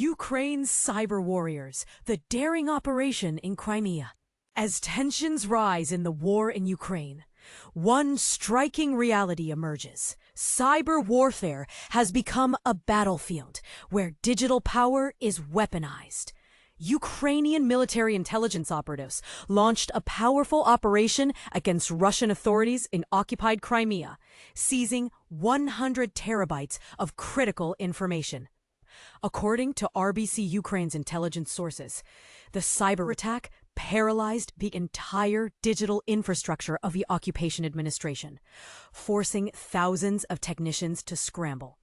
Ukraine's cyber warriors, the daring operation in Crimea. As tensions rise in the war in Ukraine, one striking reality emerges. Cyber warfare has become a battlefield where digital power is weaponized. Ukrainian military intelligence operatives launched a powerful operation against Russian authorities in occupied Crimea, seizing 100 terabytes of critical information. According to RBC Ukraine's intelligence sources, the cyberattack paralyzed the entire digital infrastructure of the occupation administration, forcing thousands of technicians to scramble.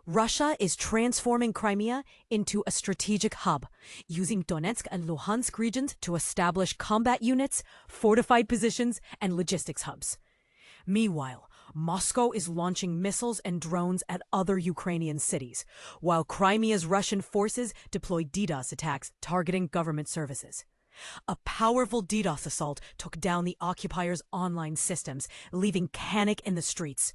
Russia is transforming Crimea into a strategic hub, using Donetsk and Luhansk regions to establish combat units, fortified positions, and logistics hubs. Meanwhile, Moscow is launching missiles and drones at other Ukrainian cities, while Crimea's Russian forces deploy DDoS attacks targeting government services. A powerful DDoS assault took down the occupiers' online systems, leaving panic in the streets.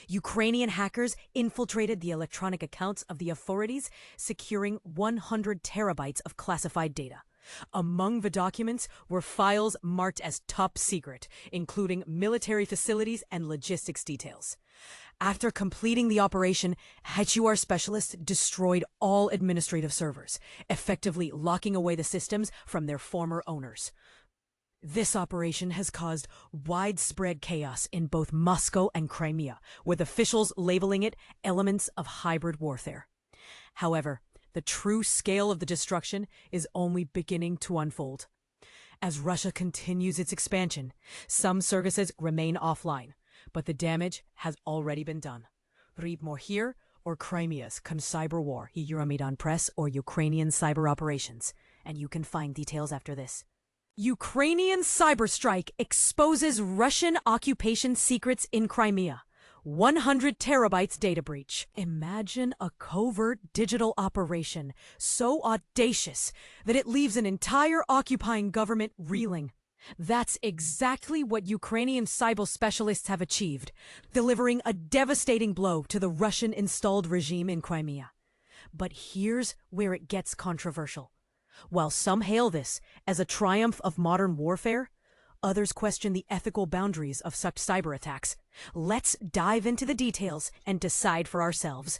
Ukrainian hackers infiltrated the electronic accounts of the authorities, securing 100 terabytes of classified data. Among the documents were files marked as top secret, including military facilities and logistics details. After completing the operation, HUR specialists destroyed all administrative servers, effectively locking away the systems from their former owners. This operation has caused widespread chaos in both Moscow and Crimea, with officials labeling it elements of hybrid warfare. However, the true scale of the destruction is only beginning to unfold. As Russia continues its expansion, some services remain offline, but the damage has already been done. Read more here or Crimea's cyber war, Euromaidan Press or Ukrainian cyber operations, and you can find details after this. Ukrainian cyber strike exposes Russian occupation secrets in Crimea. 100 terabytes data breach. Imagine a covert digital operation so audacious that it leaves an entire occupying government reeling. That's exactly what Ukrainian cyber specialists have achieved, delivering a devastating blow to the Russian-installed regime in Crimea. But here's where it gets controversial. While some hail this as a triumph of modern warfare, others question the ethical boundaries of such cyber attacks. Let's dive into the details and decide for ourselves.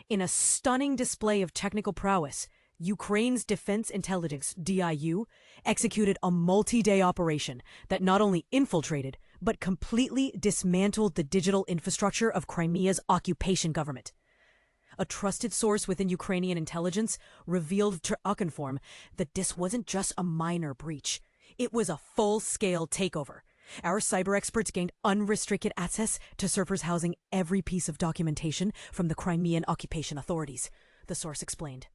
In a stunning display of technical prowess, Ukraine's Defense Intelligence, DIU, executed a multi-day operation that not only infiltrated, but completely dismantled the digital infrastructure of Crimea's occupation government. A trusted source within Ukrainian intelligence revealed to Ukinform that this wasn't just a minor breach. It was a full-scale takeover. Our cyber experts gained unrestricted access to servers housing every piece of documentation from the Crimean occupation authorities, the source explained.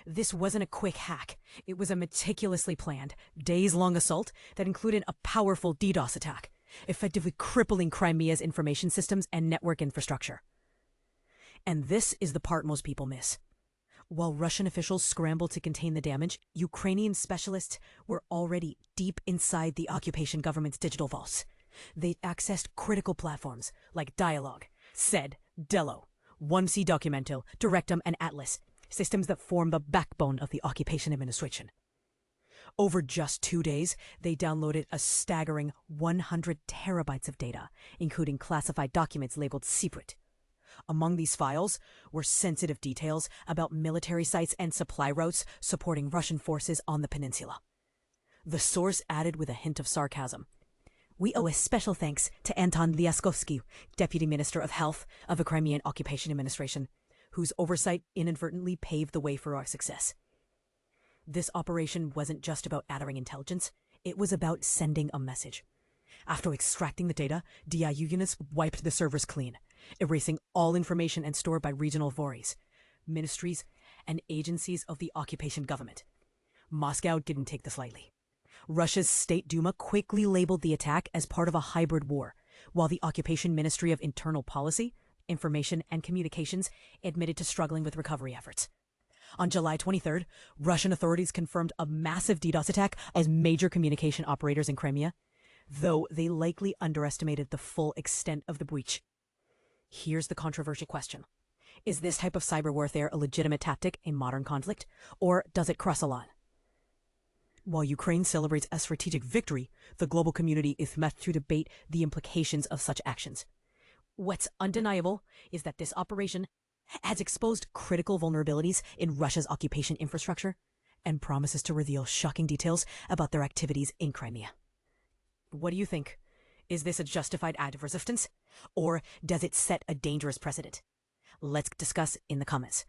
This wasn't a quick hack. It was a meticulously planned, days-long assault that included a powerful DDoS attack, effectively crippling Crimea's information systems and network infrastructure. And this is the part most people miss. While Russian officials scrambled to contain the damage, Ukrainian specialists were already deep inside the occupation government's digital vaults. They'd accessed critical platforms like Dialog, SED, Dello, 1C Documento, Directum, and Atlas, systems that form the backbone of the occupation administration. Over just 2 days, they downloaded a staggering 100 terabytes of data, including classified documents labeled secret. Among these files were sensitive details about military sites and supply routes supporting Russian forces on the peninsula. The source added with a hint of sarcasm, "We owe a special thanks to Anton Lyaskovsky, Deputy Minister of Health of the Crimean Occupation Administration, whose oversight inadvertently paved the way for our success." This operation wasn't just about gathering intelligence, it was about sending a message. After extracting the data, DIU units wiped the servers clean, erasing all information and stored by regional authorities, ministries, and agencies of the occupation government. Moscow didn't take this lightly. Russia's State Duma quickly labeled the attack as part of a hybrid war, while the Occupation Ministry of Internal Policy, Information, and Communications admitted to struggling with recovery efforts. On July 23rd, Russian authorities confirmed a massive DDoS attack as major communication operators in Crimea, though they likely underestimated the full extent of the breach. Here's the controversial question. Is this type of cyber warfare a legitimate tactic in modern conflict, or does it cross a line? While Ukraine celebrates a strategic victory, the global community is left to debate the implications of such actions. What's undeniable is that this operation has exposed critical vulnerabilities in Russia's occupation infrastructure and promises to reveal shocking details about their activities in Crimea. What do you think? Is this a justified act of resistance, or does it set a dangerous precedent? Let's discuss in the comments.